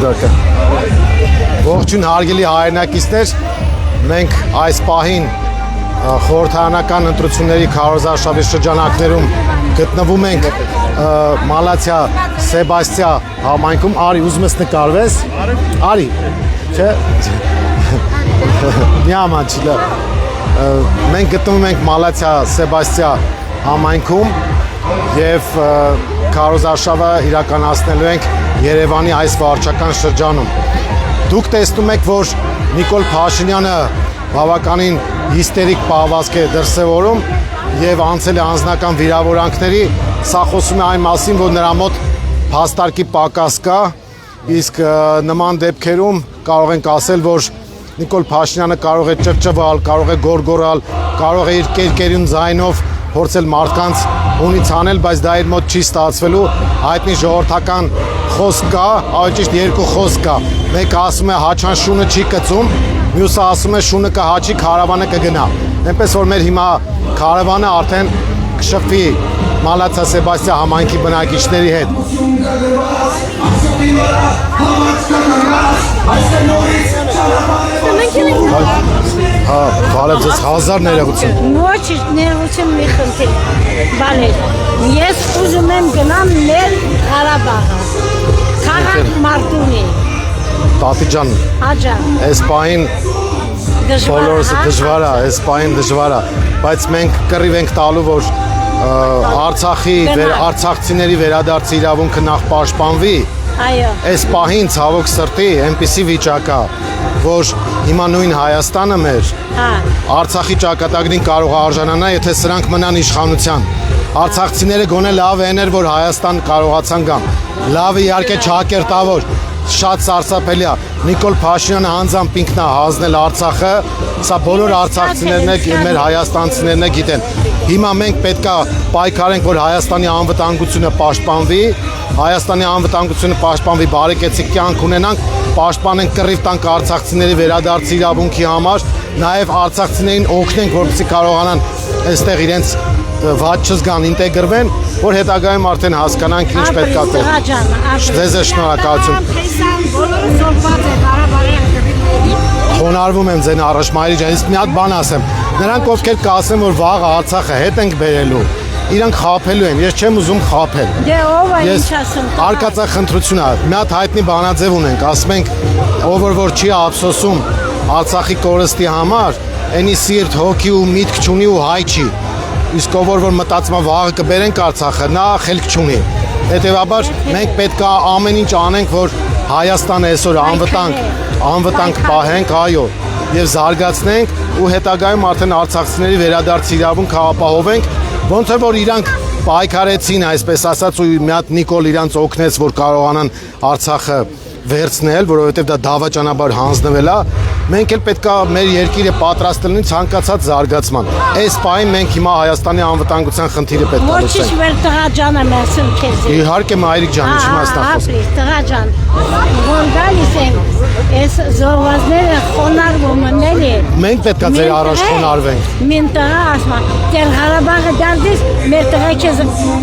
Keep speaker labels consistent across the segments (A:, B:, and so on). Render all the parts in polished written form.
A: Գորգը։ Ողջույն հարգելի հայրենակիցներ, մենք այս պահին խորհրդարանական ընտրությունների քարոզարշավի շրջանակներում գտնվում ենք Մալաթիա Սեբաստիա համայնքում։ Արի, ուզում ես նկարվես։ Արի, չէ։ Միաման չի լավ։ Մենք գտնվում ենք Մալաթիա Սեբաստիա համայնքում եւ քարոզարշավը իրականացնելու ենք Երևանի այս վարչական շրջանում։ Դուք տեսնում եք, որ Նիկոլ Փաշինյանը բավականին հիստերիկ պահվածք է դրսևորում եւ անցել է անձնական վիրավորանքների, սա խոսում է այն մասին, որ նրա մոտ փաստարկի պակաս կա, իսկ նման դեպքերում կարող ենք ասել, որ Նիկոլ Փաշինյանը կարող է ճռճռալ, կարող է գոռգոռալ, կարող է իր կերկերուն ձայնով փորձել մարդկանց հունից անել, բայց դա իր մոտ չի ստացվելու։ Հայտնի ժողովրդական խոսք կա, ավելի ճիշտ երկու խոսք կա։ Մեկը ասում է հաչան շունը չի կծում, մյուսը ասում է շունը կհաչի, քարավանը կգնա։ Այնպես որ մեր հիմա քարավանը արդեն կշփվի Մալաթիա Սեբաստիա համայնքի բնակիչների հետ։ Հա, բարև ձեզ, հազար ներողություն։
B: Ոչ, ներողություն մի խնդիր։ Բալեր, ես ուզում եմ գնամ մեր Ղարաբաղը։ Քաղաք Մարտունի։
A: Տատի ջան, այս պահին բոլորս դժվար է, այս պահին դժվար է, բայց մենք կռիվ ենք տալու, որ Արցախի արցախցիների վերադարձի իրավունքը նախ պաշտպանվի։
B: Այո։
A: Այս պահին ցավոք սրտի այնպիսի վիճակ է, որ հիմա նույն Հայաստանը մեր Արցախի ճակատագրին կարող է արժանանալ, եթե սրանք մնան իշխանության։ Արցախցիները գոնե լավ էներ, որ Հայաստան կարողացան գան։ Լավը իհարկե ճակերտավոր, շատ սարսափելի է։ Նիկոլ Փաշինյանը անձամբ ինքն է հանձնել Արցախը, սա բոլոր արցախցիներն են, մեր հայաստանցիներն են գիտեն։ Հիմա մենք պետք է պայքարենք, որ Հայաստանի անվտանգությունը պաշտպանվի, Հայաստանի անվտանգությունը պաշտպանվի, բարեկեցիկ կյանք ունենանք, պաշտպանենք, կռիվ տանք արցախցիների վերադարձի իրավունքի համար, նաև արցախցիներին օգնենք, որպեսզի կարողանան այստեղ իրենց վատ չզգան, ինտեգրվեն, որ հետագայում արդեն հասկանանք ինչ պետք է տեղ։ Ձեզ է շնորհակալություն։ Խոնարհվում եմ ձեն առաջ մայրի ջան, իսկ մի հատ բան ասեմ։ Նրանք ովքեր կասեն, որ վաղը Արցախը հետ ենք բերելու, իրանք խաբելու են, ես չեմ ուզում խաբել։
B: Դե ով է ինչ ասում։
A: Արկածախնդրություն է։ Մի հատ հայտնի բանաձև ունենք, ասում ենք, ով որ չի ափսոսում Արցախի կորստի համար, այնի սիրտ, հոգի ու միտք չունի ու հայ չի։ Իսկ ով որ մտածում է վաղը կբերենք Արցախը, նա խելք չունի։ Հետևաբար մենք պետք է ամեն ինչ անենք, որ Հայաստանը այսօր անվտանգ պահենք, այո, եւ զարգացնենք ու հետագայում արդեն արցախցիների վերադարձի իրավունք ապահովենք, ոնց որ իրանք պայքարեցին, այսպես ասած, ու մի հատ Նիկոլ իրանց օգնեց, որ կարողանան Արցախը վերցնել, որովհետև դա դավաճանաբար հանձնվել է, մենք էլ պետք է մեր երկիրը պատրաստ լինենք ցանկացած զարգացման։ Այս պահին մենք հիմա Հայաստանի անվտանգության խնդիրը պետք է լուծենք։
B: Ոչինչ մեր տղա ջանը ասում քեզ։
A: Իհարկե մայրիկ ջան, ինչի մասն է խոսում։
B: Տղա ջան, որ գալիս են, այս զոհվածները խոնարհվում են էլի։
A: Մենք պետք է ձեր առաջ խոնարհվենք։
B: Մին տղա ասում, «Դեր Ղարաբաղը դարձես, մեր տղա քեզ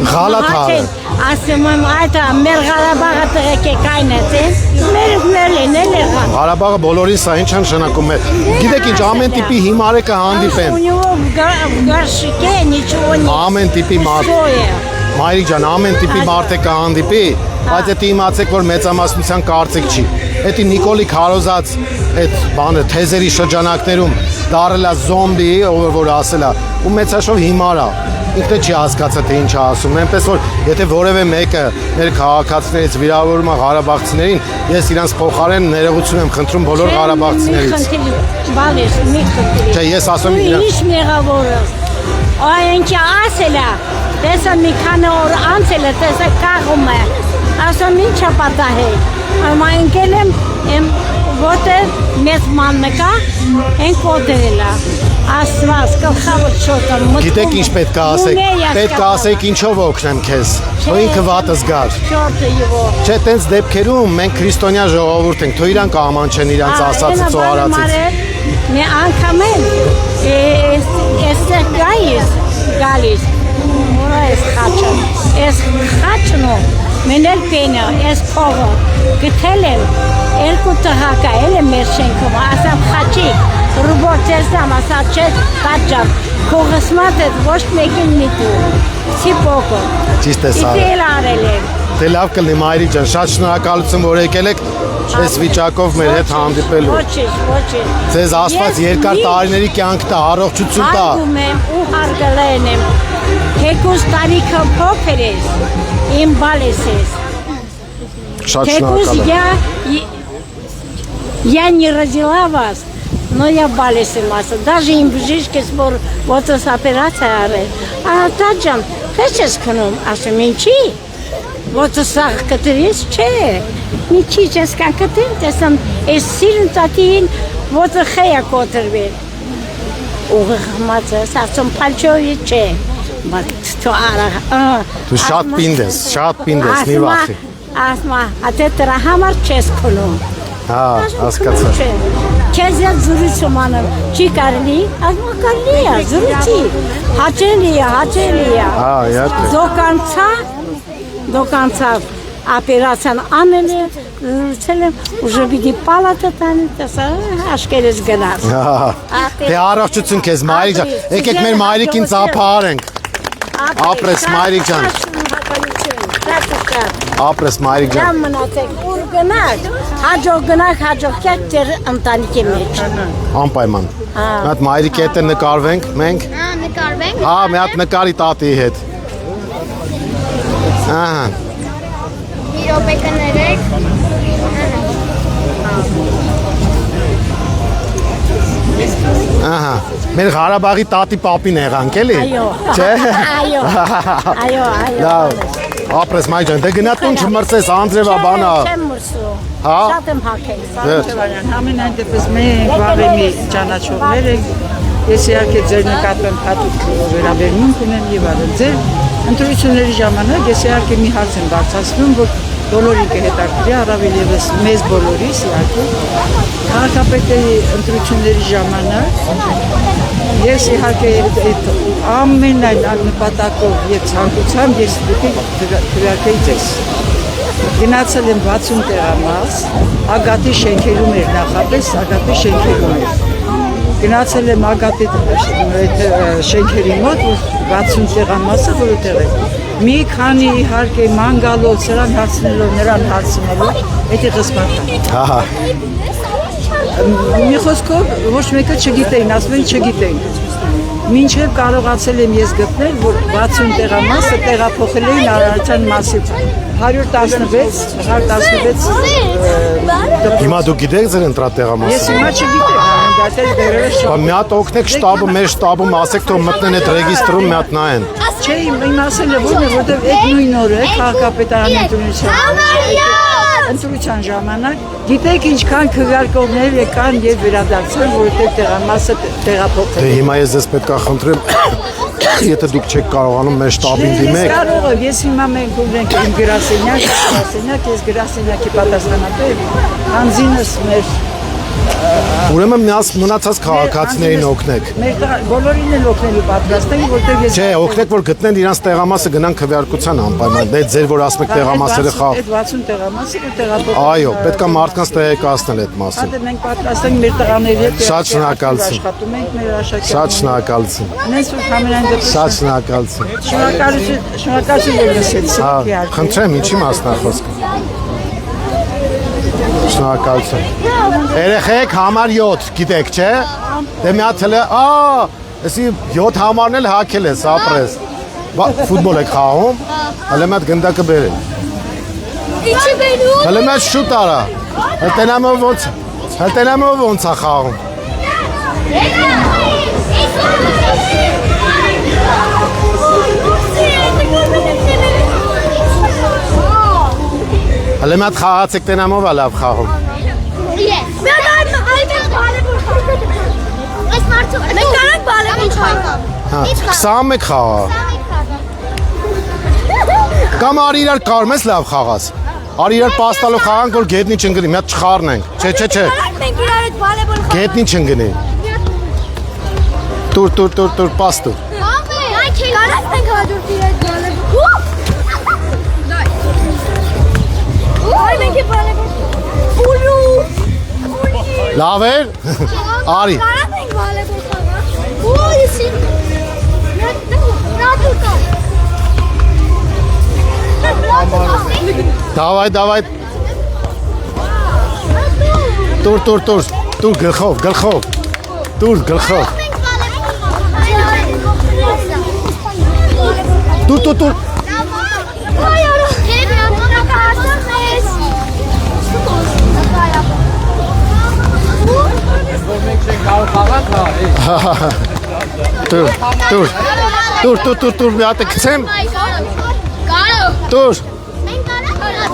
A: Ղալաթ է։
B: Ասում եմ, այդ մեր Ղարաբաղը տղեկ է կայնեցին, մերն էլ եղան։
A: Ղարաբաղը բոլորին սա ինչ նշանակում է։ Գիտեք ինչ, ամեն տիպի հիմարը կհանդիպեն։ Ամեն տիպի մարդ։ Մայրիկ ջան, ամեն տիպի մարդ է կհանդիպի, բայց դա իմացեք, որ մեծամասնության կարծիք չի։ Էդի Նիկոլի քարոզած այդ բանը թեզերի շրջանակներում դարել է զոմբի, ով որ ասել է, ու մեծաշով հիմար է։ Ինքն չի հասկացա թե ինչ ասում, այնպես որ եթե որևէ մեկը մեր քաղաքացիներից վիրավորում է ղարաբաղցիներին, ես իրանց փոխարեն ներողություն եմ խնդրում բոլոր ղարաբաղցիներից։
B: Բալես, մի խնդիր։
A: Չէ, ես ասում եմ
B: իրան։ Ինչ մեղավորը։ Այնքի ասել է, տեսա մի քանի օր անցել է, տեսա կաղում է։ Ասում ինչ է պատահել։ Ամա ընկել եմ որտեղ մեծ մանն կա, ենք ոտերել է։ Աստված, գլխավոր շոտը մտքում։
A: Գիտեք ինչ պետք է ասեք։ Պետք է ասեք ինչով օգնեմ քեզ։ Թող ինքը վատը զգար։
B: Շոտը իվո։
A: Չէ, տենց դեպքերում մենք քրիստոնյա ժողովուրդ ենք, թող իրանք ամանչեն իրանց ասածից ու արածից։
B: Մի անգամ եմ այստեղ գալիս։ Որը այս խաչն ու մենել պենը, այս փողը գտել եմ երկու տղակա էլ է մեր շենքում, ասամ խաչի, ռուբոթեսամ, ասա չէ, պատջամ, կողսմատ է ոչ մեկին միտու, սիպոկո,
A: Ճիշտ ես արել։
B: իդել արել եմ,
A: Դե լավ կլինի Մայրիկ ջան, շատ շնորհակալություն որ եկել եք այս վիճակով մեր հետ հանդիպելու։
B: ոչինչ,
A: Ձեզ Աստված երկար տարիների կյանք տա, առողջություն տա։
B: հարգում եմ ու հարգալեն եմ, թեկուզ տարիքը փոքր ես, իմ բալես ես,
A: Շատ
B: թեկուզ
A: շնորհակալ եմ։
B: я не родила вас, но я балес եմ ասել, даже իմ բժիշկս որ ոտս օպերացիա արել, տաջան, քեզ ես քնում, ասում ինչի, ոտս սաղ կտրիս չէ, ինչի ես կան կտրին, տեսամ, ես սիրն տատին ոտը խեյա կոտրվել, ուղղմած ես, ասում պալչովի չէ, թո արա,
A: Դու շատ պինդ ես, մի վախի։
B: ասմա, ատե տրա համար չես քնում,
A: Հա, հասկացա։
B: Քեզ ես զրույցում անեմ, չի կարելի, ասմա կարելի է, զրույցի, հաճելի է,
A: Հա, իհարկե։
B: դոկանցավ, օպերացիան անել է, զրույցել եմ, ուժը պիտի պալատը տանի, տեսա, աշկերես գնաց։
A: Դե առողջություն քեզ Մայրիկ ջան։ Եկեք մեր Մայրիկին ծափարենք։ Ապրես Մայրիկ ջան։ Ապրես Մայրիկ ջան։
B: Ջան մնացեք, ուր գնաք, հաջող կյակ ձեր ընտանիքի մեջ։
A: Անպայման։ Մի հատ Մայրիկի հետ նկարվենք մենք։
C: Նկարվենք։
A: Հա, մի հատ նկարի տատի հետ։ Ահա։
C: Մի րոպե կներեք։
A: Ահա։ Մեր Ղարաբաղի տատի պապին եղանք էլի։ Չէ։
B: Այո։
A: Լավ։ Ապրես Մայրիկ ջան, դե գնա տուն չմրցես, անձրևա բանա։
B: Չեմ մրսու,
A: Հա։
B: շատ եմ հակել։
D: Համենայն դեպս մենք վաղեմի ճանաչողներ ենք, ես իհարկե ձեր նկատմամբ հատուկ վերաբերմունք ունեմ եւ այլն։ Ձեր ընտրությունների ժամանակ ես իհարկե մի հարց եմ բարձրացնում, որ բոլորին կհետաքրքրի, առավել եւս մեզ բոլորիս իհարկե։ Քաղաքապետերի ընտրությունների ժամանակ ես իհարկե ամենայն նպատակով եւ ցանկությամբ ես քվեարկեի ձեզ։ Գնացել եմ 60 տեղամաս, Ագատի շենքերում էր նախապես, Ագատի շենքերում էր։ Գնացել եմ Ագատի շենքերի մոտ, 60 տեղամասը որտեղ է։ Մի քանի իհարկե ման գալով, սրան հարցնելով, էդի խսմական։
A: Հա։
D: Մի խոսքով ոչ մեկը չգիտեին, ասում են չգիտեին։ Մինչև կարողացել եմ ես գտնել, որ 60 տեղամասը տեղափոխել էին Արարատյան մասից 116
A: Հիմա դու գիտեք ձեր ընտրատեղամասը։
D: Ես հիմա չգիտեմ, դատել դերերը շո։
A: Մի հատ օգնեք շտաբը, մեր շտաբում ասեք թող մտնեն այդ ռեգիստրում մի հատ նայեն։
D: Չէ, իմ ասելը որն է, որտեղ այդ նույն օրը քաղաքապետարանի ընտրության ժամանակ գիտեք ինչքան քվեարկողներ եկան եւ վերադարձան, որովհետեւ տեղամասը տեղափոխել։
A: Դե հիմա ես ձեզ պետք է խնդրեմ, եթե դուք չեք կարողանում մեր շտաբին դիմեք։
D: Կարող եմ, ես հիմա մենք ունենք իմ գրասենյակ, ես գրասենյակի պատասխանատու եմ, հանձինս մեր
A: Ուրեմն մնացած քաղաքացիներին օգնեք։
D: Մեր բոլորին էլ օգնելու պատրաստ ենք, որտեղ ես
A: Չէ, օգնեք որ գտնեն իրանց տեղամասը գնան քվեարկության անպայման։ Դե ձեր որ ասում եք տեղամասերը խաղ։
D: Այդ 60 տեղամասը ու տեղափոխել։
A: Այո, պետք է մարդկանց տեղեկացնել այդ մասին։
D: Հատը մենք պատրաստ ենք մեր տղաների հետ
A: Շատ շնորհակալություն։
D: աշխատում ենք մեր աշակերտներին։
A: Շատ շնորհակալություն։
D: Նենց որ համենայն դեպս
A: Շատ շնորհակալություն։
D: շնորհակալություն որ լսեցիք։
A: Հա, խնդրեմ, ինչի մասն է խոսքը։ Շնորհակալություն։ Երեխեք համար 7, գիտեք, չէ՞։ Դե մի հատ հələ, էսի 7 համարն էլ հակել ես, ապրես։ Ֆուտբոլ եք խաղում։ Հələ մի հատ գնդակը բերել։
C: Ինչի բերում։
A: Հələ մի հատ շուտ արա։ Հəլտենամով ոնց է խաղում։ Հələ մի հատ խաղացեք տենամով է լավ խաղում։
C: Այս մարդու մենք կարող բալետ խաղալ։
A: Հա, 21 խաղա։ Կամ արի իրար կարում ես լավ խաղաս։ Արի իրար պաստալով խաղանք, որ գետնի չընկնի, մի հատ չխառնենք։ Չէ։
C: Մենք իրար հետ վոլեյբոլ խաղանք։
A: Գետնի չընկնի։ Տուր, պաստու։
C: Այ կարած ենք հաջորդ իրար հետ վոլեյբոլ։ Այ մենք վոլեյբոլ։ Ուրու։
A: Լավ էր։ Արի։
C: Կարած ենք վալեբոլ խաղալ։ Ու եսի։ Ռադուկա։
A: Давай։ Տուր գլխով։ Տուր գլխով։ Տուր։ Տուր, մի հատ գցեմ։
C: Կարո։
A: Տուր։
C: Մենք կարա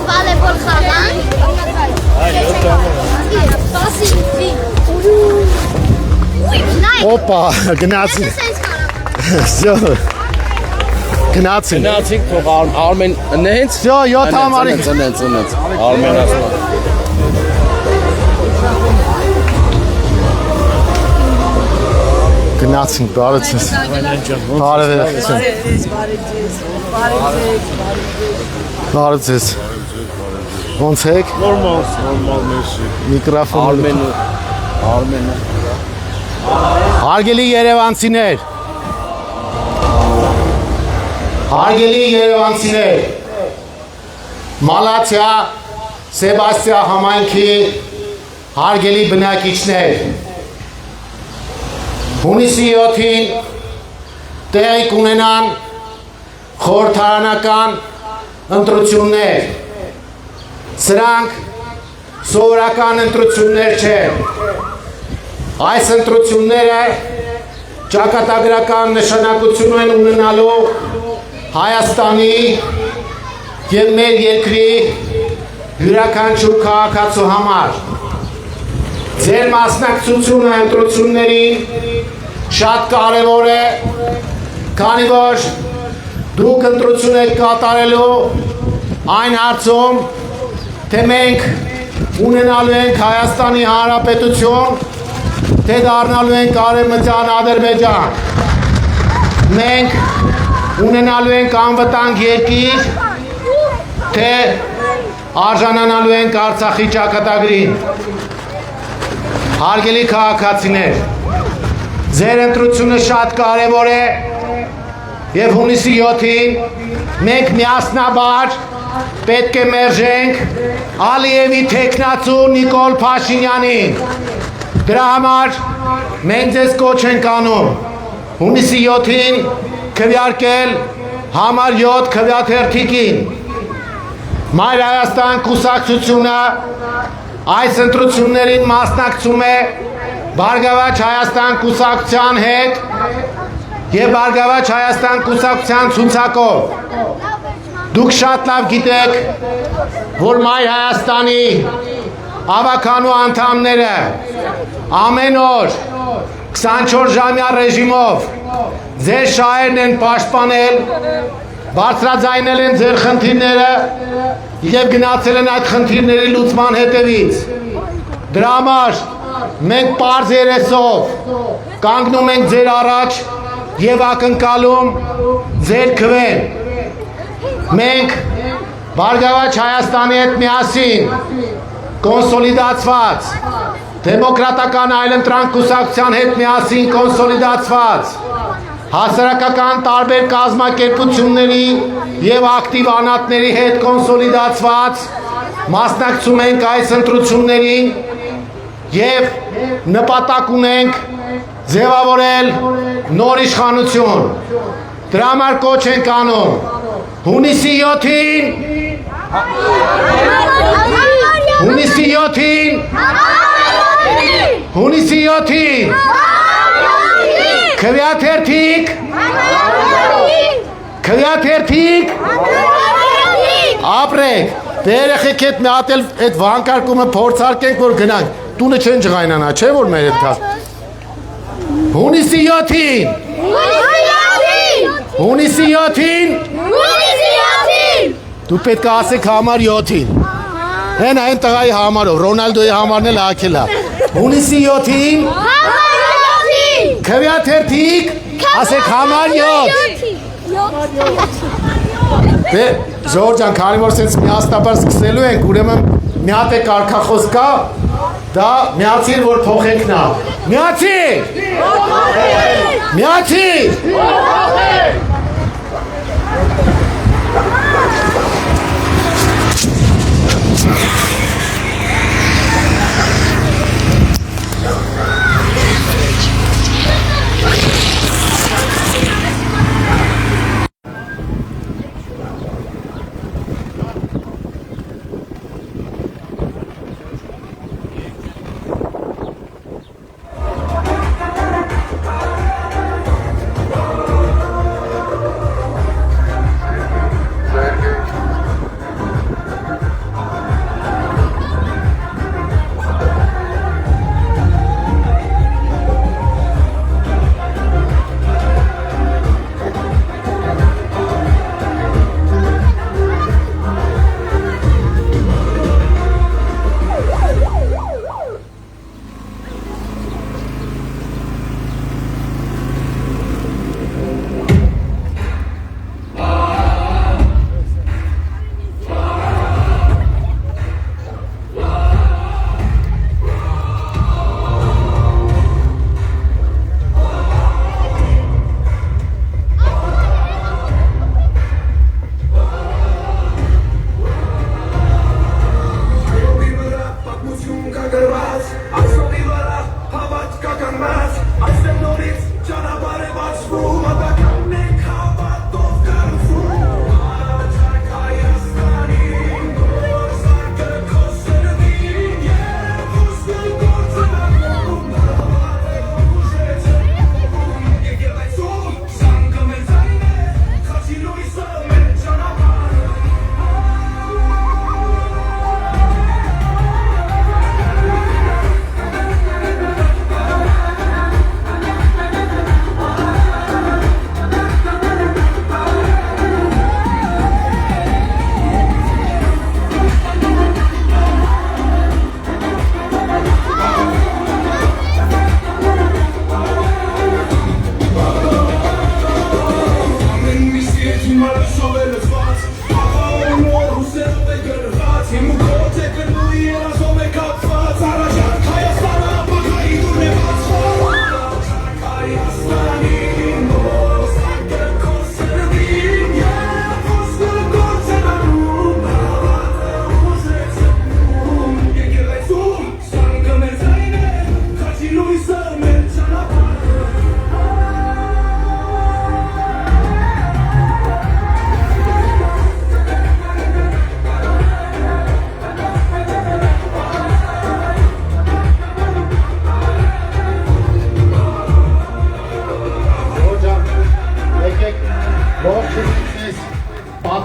C: վալեբոլ խաղանք։
A: Օպա, գնացին։ Всё։ Գնացին։
E: Գնացինք թող Արմեն նենց։
A: Всё, 7 համարի։
E: Նենց։ Արմեն ասում։
A: Գնացին, բարեցես։ Բարեցես։ Ոնց եք։
F: Normal, merci.
A: Միկրոֆոնը։
E: Արմենը։
A: Հարգելի երևանցիներ։ Մալաթիա Սեբաստիա համայնքի հարգելի բնակիչներ։ Հունիսի 7-ին տեղի կունենան խորհրդարանական ընտրություններ։ Սրանք սովորական ընտրություններ չեն։ Այս ընտրությունները ճակատագրական նշանակություն են ունենալու Հայաստանի եւ մեր երկրի յուրաքանչյուր քաղաքացու համար։ Ձեր մասնակցությունը ընտրություններին շատ կարևոր է, քանի որ դուք ընտրություն եք կատարելու այն հարցում, թե մենք ունենալու ենք Հայաստանի Հանրապետություն, թե դառնալու ենք Արևմտյան Ադրբեջան։ Մենք ունենալու ենք անվտանգ երկիր, թե արժանանալու ենք Արցախի ճակատագրին։ Հարգելի քաղաքացիներ, ձեր ընտրությունը շատ կարևոր է եւ հունիսի 7-ին մենք միասնաբար պետք է մերժենք Ալիևի թեկնածու Նիկոլ Փաշինյանին։ Դրա համար մենք ձեզ կոչ ենք անում հունիսի 7-ին քվեարկել համար 7 քվեաթերթիկին։ Մայր Հայաստան կուսակցությունը այս ընտրություններին մասնակցում է Բարգավաճ Հայաստան կուսակցության հետ եւ Բարգավաճ Հայաստան կուսակցության ցուցակով։ Դուք շատ լավ գիտեք, որ Մայր Հայաստանի ավականու անդամները ամեն օր 24-ժամյա ռեժիմով ձեր շահերն են պաշտպանել, բարձրաձայնել են ձեր խնդիրները եւ գնացել են այդ խնդիրների լուծման հետևից։ Դրա համար մենք պարզ երեսով կանգնում ենք ձեր առաջ եւ ակնկալում ձեր քվեն։ Մենք Բարգավաճ Հայաստանի հետ միասին կոնսոլիդացված, դեմոկրատական այլընտրանք կուսակցության հետ միասին կոնսոլիդացված, հասարակական տարբեր կազմակերպությունների եւ ակտիվ անհատների հետ կոնսոլիդացված մասնակցում ենք այս ընտրություններին եւ նպատակ ունենք ձևավորել նոր իշխանություն։ Դրա համար կոչ ենք անում հունիսի 7-ին քվեաթերթիկ ապրեք։ Դե երեխեք հետ մի հատ էլ այդ վանկարկումը փորձարկենք, որ գնանք։ Տունը չեն ջղայնանա, չէ՞ որ մեր հետ կա։ Հունիսի 7-ին դու պետք է ասեք համար 7-ին։ Հեն այն տղայի համարով, Ռոնալդոյի համարն էլ հագել է։ Հունիսի 7-ին քվեաթերթիկ, ասեք համար 7։ Դե Ժորժ ջան, քանի որ սենց միասնաբար սկսելու ենք, ուրեմն մի հատ է կարգախոս կա, Դա միացիր, որ փոխենք նա։ Միացիր։ Միացիր։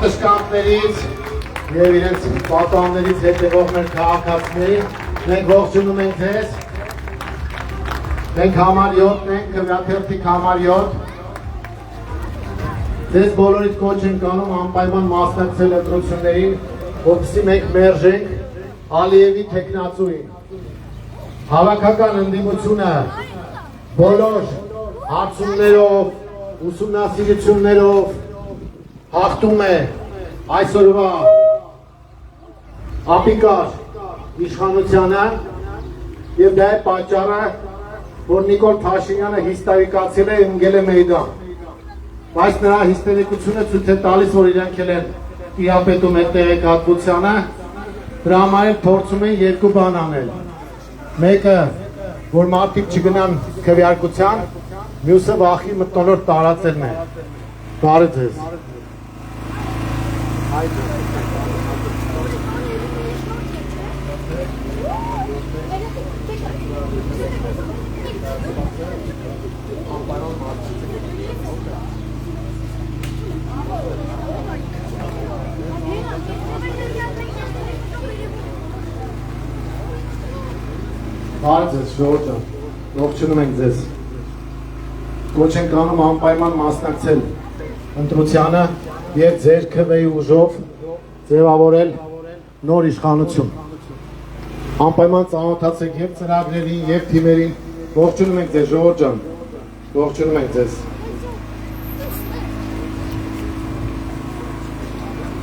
A: պատշգամբներից եւ իրենց պատաններից հետևող մեր քաղաքացիներին մենք ողջունում ենք ձեզ։ Մենք համար 7-ն ենք, քվեաթերթիկ համար 7։ Ձեզ բոլորիդ կոչ ենք անում անպայման մասնակցել ընտրություններին, որպեսզի մենք մերժենք Ալիևի թեկնածուին։ Հավաքական ընդդիմությունը բոլոր հարցումներով, ուսումնասիրություններով հաղթում է այսօրվա ապիկար իշխանությանը եւ դա է պատճառը, որ Նիկոլ Փաշինյանը հիստորիկացել է ընկել է մեյդան։ Բայց նրա հիստերիկությունը ցույց է տալիս, որ իրանք էլ են տիրապետում են տեղեկատվությանը, դրա համար էլ փորձում են երկու բան անել։ Մեկը, որ մարդիկ չգնան քվեարկության, մյուսը վախի մթնոլորտ տարածելն է։ Բարի ձեզ։ Բարի ձեզ, ժողովուրդ ջան, ողջունում ենք ձեզ։ Կոչ ենք անում անպայման մասնակցել ընտրությանը եւ ձեր քվեի ուժով ձևավորել նոր իշխանություն։ Անպայման ծանոթացեք եւ ծրագրերին եւ թիմերին։ Ողջունում ենք ձեզ, ժողովուրդ ջան։ Ողջունում ենք ձեզ։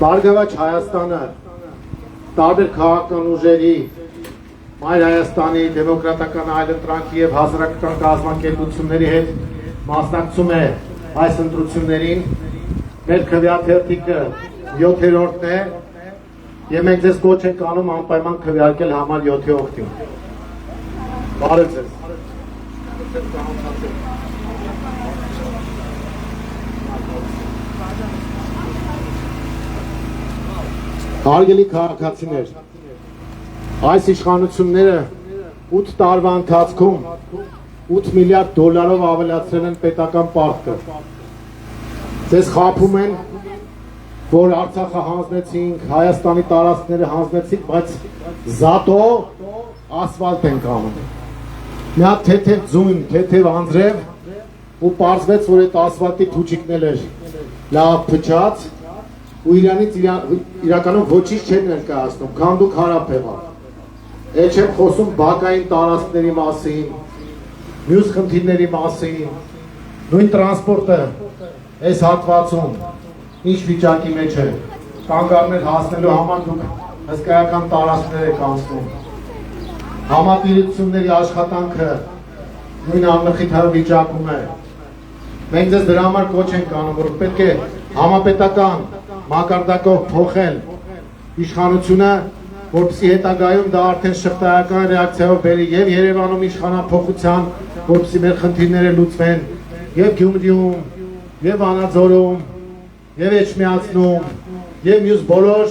A: Բարգավաճ Հայաստանը տարբեր քաղաքական ուժերի Մայր Հայաստանի դեմոկրատական այլընտրանքի եւ հասարակական կազմակերպությունների հետ մասնակցում է այս ընտրություններին։ Մեր քվեաթերթիկը 7-րդն է եւ մենք ձեզ կոչ ենք անում անպայման քվեարկել համար 7-ի օգտին։ Բարև ձեզ։ Հարգելի քաղաքացիներ, այս իշխանությունները 8 տարվա ընթացքում 8 միլիարդ դոլարով ավելացրել են պետական պարտքը։ Ձեզ խաբում են, որ Արցախը հանձնեցինք, Հայաստանի տարածքները հանձնեցինք, բայց զատո ասֆալտ ենք անում։ Մի հատ թեթև ձուն, թեթև անձրև, ու պարզվեց, որ այդ ասֆալտի փուչիկն էր լավ փչած, ու իրանից իրականում ոչինչ չեն ներկայացնում, քանդուկ հարապ եղավ։ Էլ չեմ խոսում բակային տարածքների մասին, մյուս խնդիրների մասին, նույն տրանսպորտը այս հատվածում ինչ վիճակի մեջ է, կանգառներ հասնելու համար դուք հսկայական տարածքներ եք անցնում։ Համատիրությունների աշխատանքը նույն անմխիթար վիճակում է։ Մենք ձեզ դրա համար կոչ ենք անում, որ պետք է համապետական մակարդակով փոխել իշխանությունը, որպեսզի հետագայում դա արդեն շղթայական ռեակցիայով բերի եւ Երևանում իշխանափոխության, որպեսզի մեր խնդիրները լուծվեն եւ Գյումրիում, եւ Վանաձորում, եւ Էջմիածնում, եւ մյուս բոլոր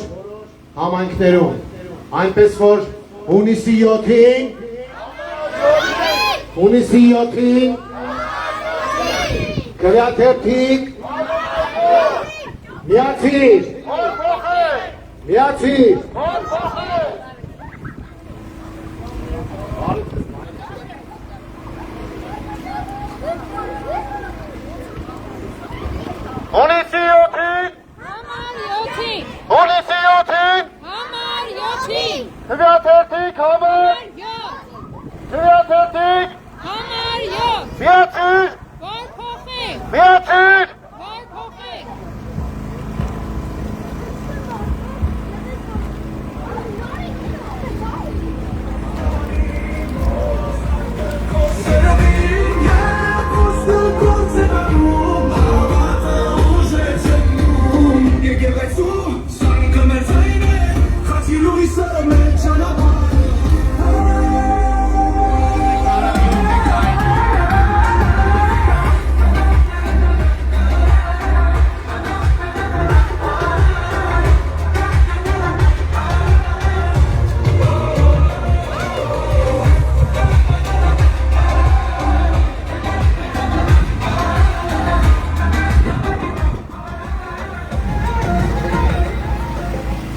A: համայնքներում, այնպես որ հունիսի 7-ին քվեաթերթիկ միացիր,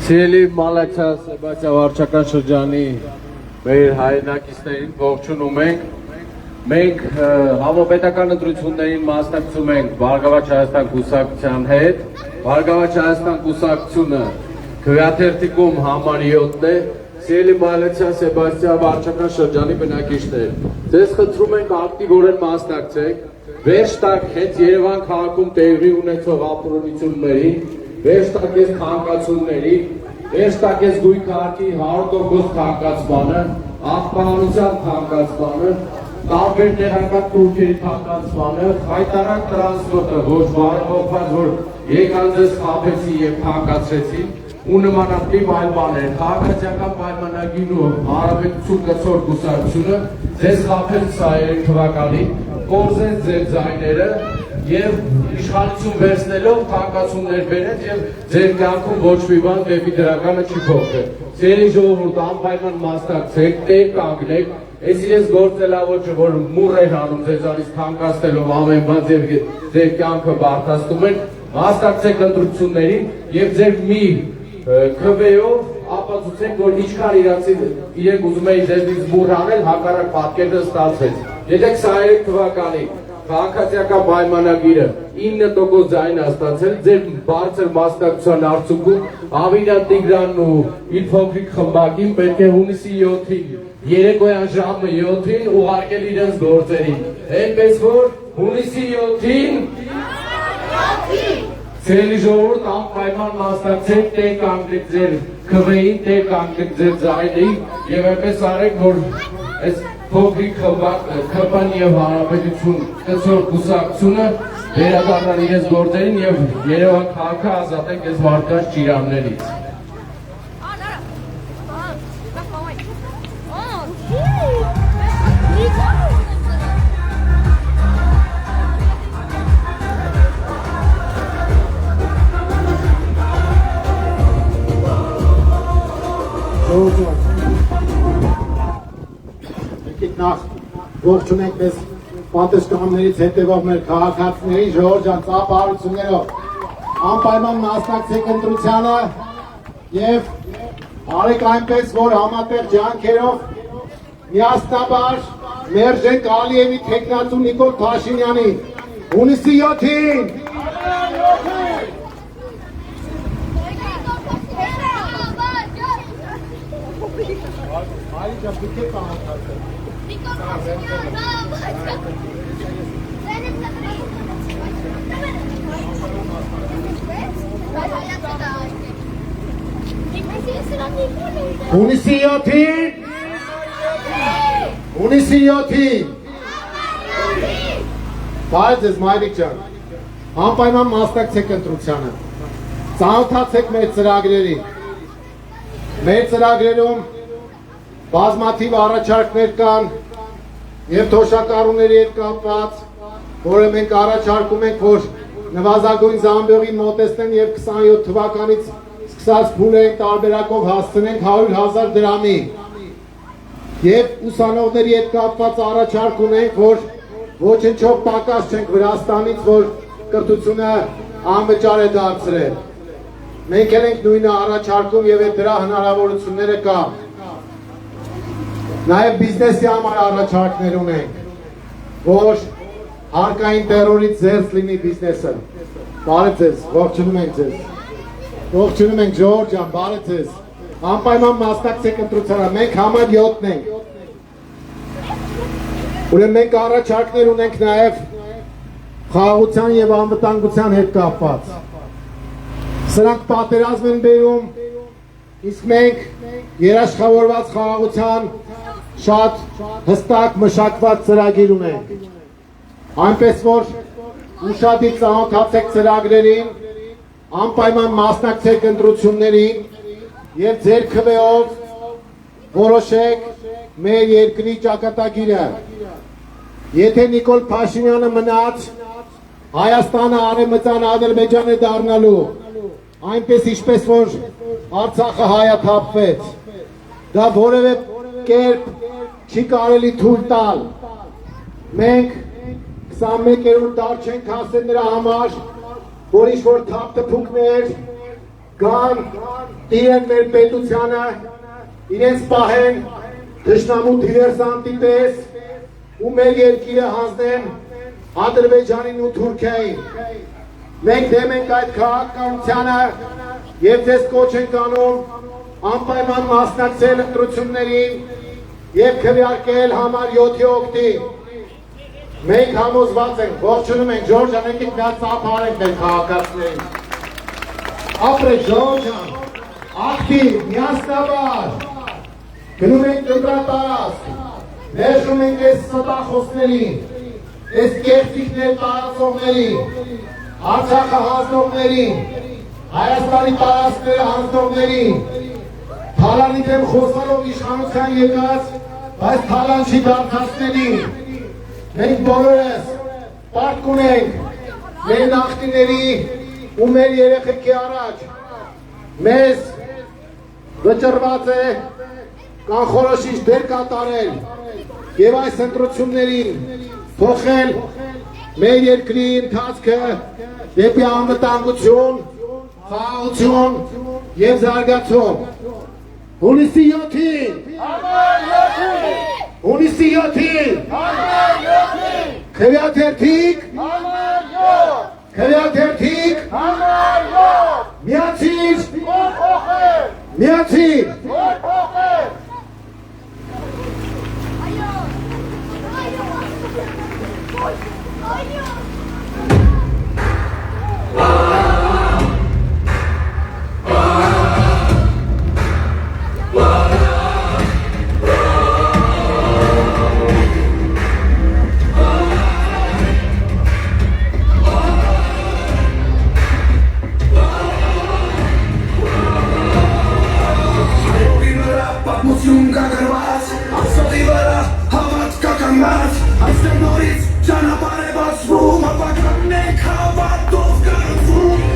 E: Սիրելի Մալաքիա Սեբաստիա վարչական շրջանի մեր հայրենակիցներին ողջունում ենք։ Մենք համապետական ընտրություններին մասնակցում ենք Բարգավաճ Հայաստան կուսակցության հետ։ Բարգավաճ Հայաստան կուսակցությունը քվեաթերթիկում համար 7-ն է։ Սիրելի Մալաքիա Սեբաստիա վարչական շրջանի բնակիչներ, ձեզ խնդրում ենք ակտիվորեն մասնակցեք։ Վերջ տակ հենց Երևան քաղաքում տեղի ունեցող ապօրինությունների, վերջ տակ ես քաղաքացիների, վերջ տակ ես գույքահարկի 100% քաղաքացիանը, աղբանության քաղաքացիանը, տարբեր տեղական տուրքերի քաղաքացիանը, հայտարարակ տրանսպորտը, ոչ բարեփոխված, որ եկան ձեզ խաբեցին եւ քաղաքացրեցին, ու նմանատիպ այլ բաներ, քաղաքացիական պայմանագիրն ու հարաբերություն կցող կուսակցությունը ձեզ խաբել սա 3 թվականին, կորզեց ձեր ձայները եւ իշխանություն վերցնելով քաղաքացիներ բերեց եւ ձեր կյանքում ոչ մի բան դեպի դրականը չի փոխվել։ Ձերի ժողովուրդ անպայման մասնակցեք, տեղ կանգնեք, այս իրենց գործելավոճը, որ մուռ են անում ձեզանից թանկացնելով ամեն բան եւ ձեր կյանքը բարդացնում են, մասնակցեք ընտրություններին եւ ձեր մի քվեով ապացուցեք, որ ինչքան իրենք ուզում էին ձեզնից մուռ անել, հակառակ պատկերը ստացվեց։ Եթե 23 թվականի քաղաքացիական պայմանագիրը 9% ձայն ստացել, ձեր բարձր մասնակցության արդյունքում Ավինա Տիգրանն ու իր փոքրիկ խմբակին պետք է հունիսի 7-ին, երեկոյան ժամը 7-ին ուղարկել իրենց գործերին։ Այնպես որ հունիսի 7-ին Ցելի ժողովուրդ անպայման մասնակցեք տեր կանգնեք ձեր քվեին, տեր կանգնեք ձեր ձայնին եւ այնպես արեք, որ այս փոքրիկ քվան եւ հանրապետություն կցոր կուսակցությունը վերադառնան իրենց գործերին եւ Երևան քաղաքը ազատենք այս մարդկանց ճիրաններից։
A: Եկեք նախ ողջունենք մեզ պատշգամբներից հետևող մեր քաղաքացիներին, Ժողովուրդ ջան, ծափահարություններով անպայման մասնակցեք ընտրությանը եւ արեք այնպես, որ համատեղ ջանքերով միասնաբար մերժենք Ալիևի թեկնածու Նիկոլ Փաշինյանին հունիսի 7-ին։ Հունիսի 7-ին Բայց ես մայրիկ ջան, անպայման մասնակցեք ընտրությանը, ծանոթացեք մեր ծրագրերի, մեր ծրագրերում բազմաթիվ առաջարկներ կան եւ թոշակառուների հետ կապված, որը մենք առաջարկում ենք, որ նվազագույն զամբյուղին մոտեցնեն եւ 27 թվականից սկսած փուլային տարբերակով հասցնենք 100,000 դրամի։ Եվ ուսանողների հետ կապված առաջարկ ունենք, որ ոչնչով պակաս չենք Վրաստանից, որ կրթությունը անվճար է դարձրել։ Մենք ենք նույնը առաջարկում եւ դրա հնարավորությունները կա։ Նաև բիզնեսի համար առաջարկներ ունենք, որ հարկային տերորից զերծ լինի բիզնեսը։ Բարև ձեզ, ողջունում ենք ձեզ։ Ողջունում ենք Ժողովուրդ ջան, բարև ձեզ։ Անպայման մասնակցեք ընտրությանը, մենք համար 7-ն ենք։ Ուրեմն մենք առաջարկներ ունենք նաև խաղաղության եւ անվտանգության հետ կապված։ Սրանք պատերազմ են բերում, իսկ մենք երաշխավորված խաղաղության շատ հստակ մշակված ծրագիր ունենք։ Այնպես որ ուշադիր ծանոթացեք ծրագրերին, անպայման մասնակցեք ընտրություններին եւ ձեր քվեով որոշեք մեր երկրի ճակատագիրը։ Եթե Նիկոլ Փաշինյանը մնաց, Հայաստանը արևմտյան Ադրբեջան է դառնալու, այնպես ինչպես որ Արցախը հայաթափվեց։ Դա որևէ կերպ չի կարելի թույլ տալ։ Մենք 21-րդ դար չենք հասել նրա համար, որ ինչ-որ թափթփուկներ կան, տիրեն մեր պետությանը, իրենց պահեն թշնամու դիվերսանտի պես ու մեր երկիրը հանձնեն Ադրբեջանին ու Թուրքիային։ Մենք դեմ ենք այդ քաղաքականությանը եւ ձեզ կոչ ենք անում անպայման մասնակցել ընտրություններին եւ քվեարկել համար 7-ի օգտին։ Մենք համոզված ենք, ողջունում ենք Ժորժ ջան, եկեք միած ծափահարենք մեր քաղաքացիներին։ Ապրեք Ժորժ ջան, ակտիվ, միասնաբար, գնում ենք դրատարած, ներշում ենք այս ստախոսներին, այս կերտիկներ տարածողներին, Արցախը հանձնողներին, Հայաստանի տարածքները հանձնողներին, Թալանի դեմ խոսալով իշխանության եկած, բայց Թալան չի դարձածներին։ Մենք բոլորս պարտք ունենք մեր նախնիների ու մեր երեխեքի առաջ։ Մեզ վճռված է կանխորոշիչ դեր կատարել եւ այս ընտրություններին փոխել մեր երկրի ընթացքը դեպի անվտանգություն, խաղաղություն եւ զարգացում։ Հունիսի 7-ին Հունիսի 7-ին Քվեաթերթիկ Քվեաթերթիկ Միացիր Միացիր
C: Այո
G: գրված Ասողի վրա հավատ կականած Այստեղ նորից ճանապարհ է բացվում Ապականն ենք հավատով կրվում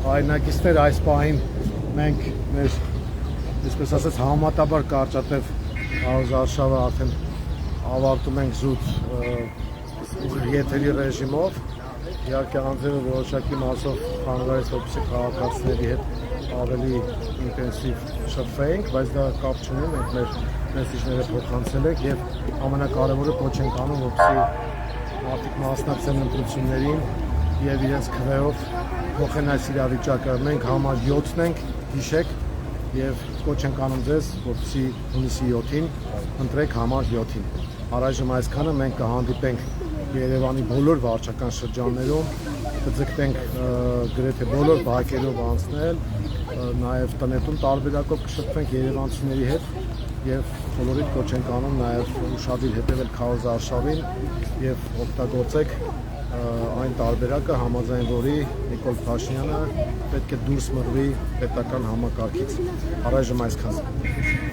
A: հայրենակիցներ այս պահին մենք մեր այսպես ասած համատաբար կարճատև քարոզարշավը արդեն ավարտում ենք զուտ եթերի ռեժիմով իհարկե անձերը որոշակի մասով խանգարեց որպեսզի քաղաքացիների հետ ավելի ինտենսիվ շփվենք, բայց դա կապ չունի, մենք մեր մեսիջները փոխանցել ենք եւ ամենակարևորը կոչ ենք անում, որպեսզի մարդիկ մասնակցեն ընտրություններին եւ իրենց քվեով փոխեն այս իրավիճակը։ Մենք համար 7-ն ենք, հիշեք, եւ կոչ ենք անում ձեզ, որպեսզի հունիսի 7-ին ընտրեք համար 7-ին։ Առայժմ այսքանը մենք կհանդիպենք Երևանի բոլոր վարչական շրջաններում, կձգտենք գրեթե բոլոր բակերով անցնել, նաև տնետուն տարբերակով կշփվենք երևանցիների հետ եւ բոլորիդ կոչ ենք անում նաև ուշադիր հետևել քարոզարշավին եւ օգտագործեք այն տարբերակը, համաձայն որի Նիկոլ Փաշինյանը պետք է դուրս մղվի պետական համակարգից։ Առայժմ այսքան։